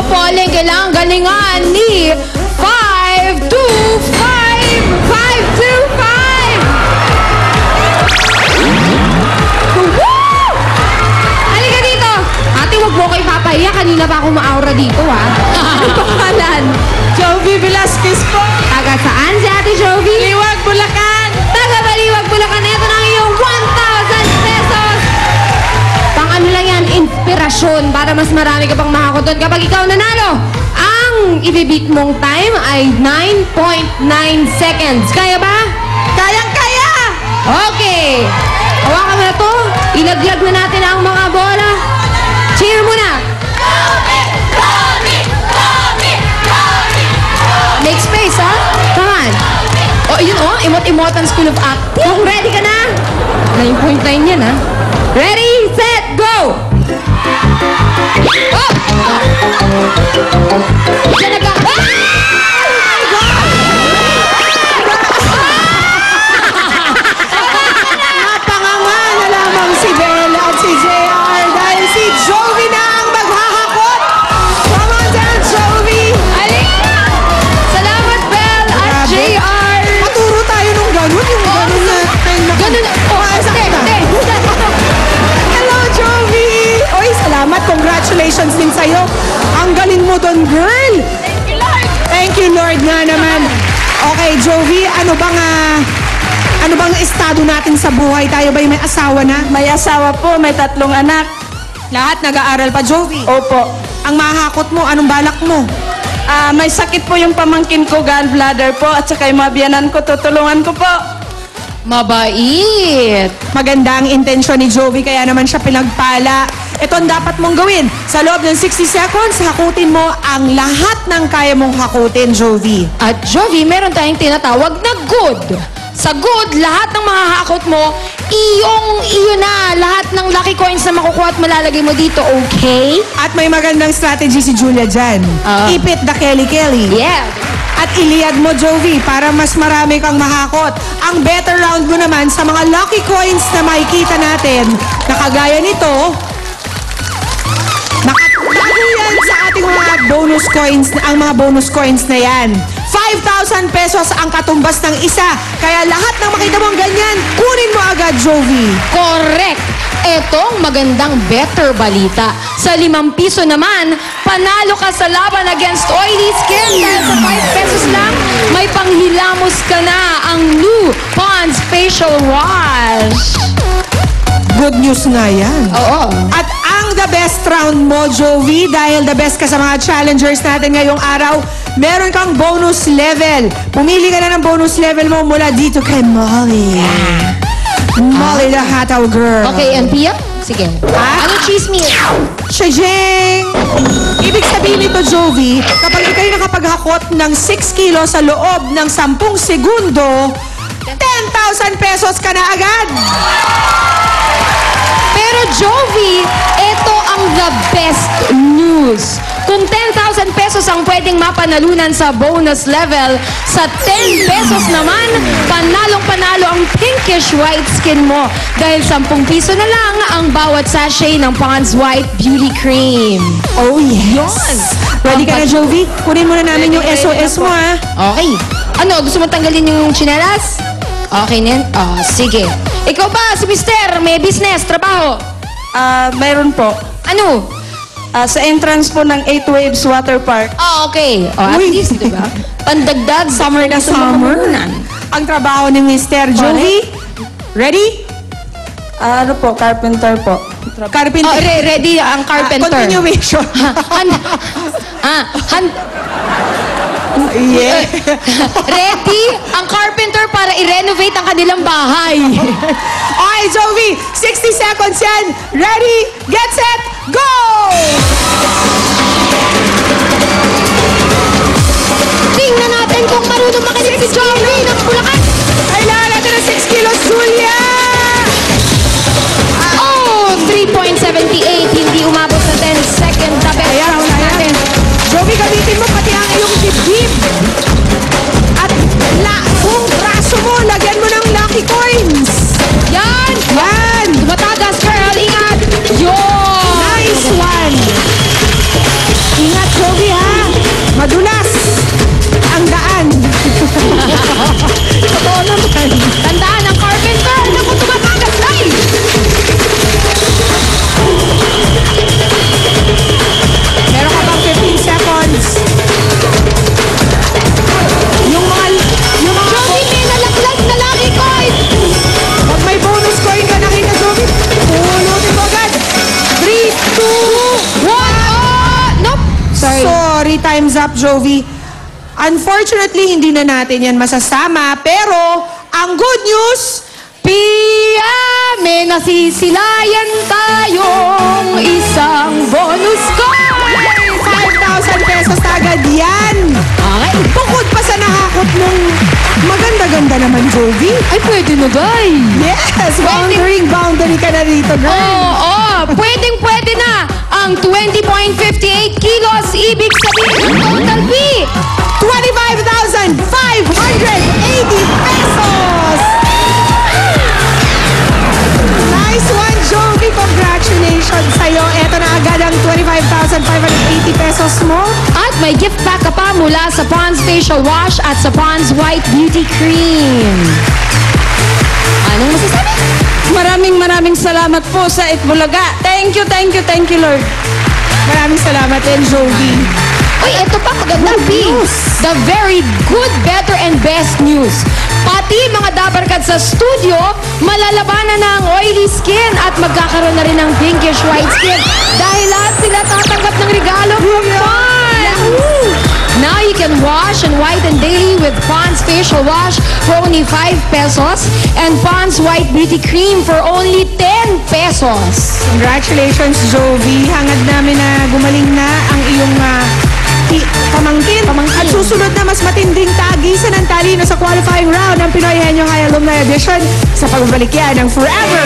Pauling, kailangan galingan ni 525! 525! Woo! Halika dito! Ate, wag mo kayo papahiya. Kanina pa ako ma-aura dito, ha? Ano pangalan? Jovi Velasquez po. Taga saan si Ate Jovi? Liwag, Bulacan. Taga Baliwag, Bulacan. Ito na ang iyong 1,000 pesos! Pang ano lang yan, inspirasyon para mas marami ka pang makakuton kapag ikaw nanalo. Ang ibibit mong time ay 9.9 seconds. Kaya ba? Kayang-kaya! Okay. Hawakan mo na to. Ilaglag na natin ang mga bola. Cheer muna. Make space, ha? Come on. Oh, yun, oh. Imot-imotan School of Acting. Kung ready ka na. 9.9 yan, ha? Ready, set, go! Oh! Diyan nag- Napanganga na lamang si Belle at si JR dahil si Jovi na ang maghahakot. Come on down, Jovi. Alina! Salamat, Belle at Grabe. JR. Maturo tayo nung ganun. Yung ganun na. Ganun. Oh, hindi. Hello, Jovi. Oy, salamat. Congratulations din sa'yo. Ang galing mo doon, girl. Thank you, Lord nga naman. Okay, Jovi, ano bang estado natin sa buhay? Tayo ba'y may asawa na? May asawa po, may 3 anak. Lahat nag-aaral pa, Jovi. Opo. Ang mahakot mo, anong balak mo? May sakit po yung pamangkin ko, gallbladder po, at saka yung mga biyanan ko, tutulungan ko po. Mabait. Maganda ang intensyon ni Jovi, kaya naman siya pinagpala. Ito ang dapat mong gawin. Sa loob ng 60 seconds, hakutin mo ang lahat ng kaya mong hakutin, Jovi. At Jovi, meron tayong tinatawag na good. Sa good, lahat ng mga hakot mo, iyo na. Lahat ng lucky coins na makukuha at malalagay mo dito, okay? At may magandang strategy si Julia dyan. Ipit the Kelly. Yeah. At iliyad mo, Jovi, para mas marami kang mahakot. Ang better round mo naman sa mga lucky coins na makikita natin, na kagaya nito, nakatago yan sa ating mga bonus coins, ang mga bonus coins na yan. 5,000 pesos ang katumbas ng isa. Kaya lahat ng makita mong ganyan, kunin mo agad, Jovi. Correct. Etong magandang better balita. Sa 5 piso naman, panalo ka sa laban against oily skin. Dahil sa 5 pesos lang, may panghilamos ka na ang new Pond's Facial Wash. Good news nga yan. Oo. At ang the best round mo, Jovi, dahil the best ka sa mga challengers natin ngayong araw, meron kang bonus level. Pumili ka na ng bonus level mo mula dito kay Molly. Molly the Hataw Girl. Okay, and Pia? Sige. Ano chismis? Shajeng! Ibig sabihin nito, Jovi, kapag ikaw'y nakapaghakot ng 6 kilo sa loob ng 10 segundo, 10,000 pesos ka na agad! Pero Jovi, ito ang the best news. Kung 10,000 pesos ang pwedeng mapanalunan sa bonus level, sa 10 pesos naman, panalong-panalo ang pinkish white skin mo. Dahil 10 piso na lang ang bawat sachet ng Pond's White Beauty Cream. Oh, yes! Ready ka na, Jovi? Kunin muna namin yung Ready SOS mo, ha? Okay. Ano, gusto mo tanggalin yung chinelas? Okay, Nen? Oh, sige. Ikaw ba, si Mister, may business, trabaho? Mayroon po. Ano? Sa entrance po ng 8 Waves Water Park. Oh, okay. Oh, at Uy. least, di ba? Pandagdag. Summer na summer. Ang trabaho ni Mr. Jovi. Ready? Ano po, carpenter po. Carpenter. Oh, ready ang carpenter. Continuation. Yeah. Ready ang carpenter para i-renovate ang kanilang bahay. Okay, Jovi. 60 seconds yan. Ready, get set, go! Tingnan natin kung marunong makinig si Jovi ng Bulacan. Kailangan natin ng 6 kilos, Julia! Oh, 3.78. Hindi umabot sa 10 seconds. The best round natin. Jovi, gamitin mo pati ang iyong dibdib. At kung braso mo, lagyan mo ng lucky coins. Yan! Yan! Tumatagas, girl. Ingat! Yun! 2, 1. Nope. Sorry. Sorry, time's up, Jovi. Unfortunately, hindi na natin yan masasama. Pero, ang good news, Pia, may nasisilayan tayong isang bonus coin. 5,000 pesos agad yan. Okay. Bukod pa sa nakakot nung maganda-ganda naman, Jovi. Ay, pwede na, guys. Yes, boundary ka na rito, girl. Oo, pwedeng-pwede na ang 20.58 kilos. Ibig sabihin ng total fee. 25,580 pesos! Nice one, Jovi! Congratulations sa'yo. Ito na agad ang 25,580 pesos mo. At may gift pack ka pa mula sa Pond's Facial Wash at sa Pond's White Beauty Cream. Anong masasabi? Maraming salamat po sa Itbulaga. Thank you, Lord. Maraming salamat din, Jovi. Uy, ito pa magandang news. The very good, better, and best news. Pati mga dabarkad sa studio, malalabanan na ang oily skin at magkakaroon na rin ng pinkish white skin dahil lahat sila tatanggap ng regalo from Pond's. Now you can wash and whiten daily with Pond's Facial Wash for only 5 pesos and Pond's White Beauty Cream for only 10 pesos. Congratulations, Jovi. Hangad namin na gumaling na ang iyong pamangkin. At susunod na mas matinding tagisan ng talino sa qualifying round ng Pinoy Henyo High Alumni Edition sa pagbabalik yan ng Forever.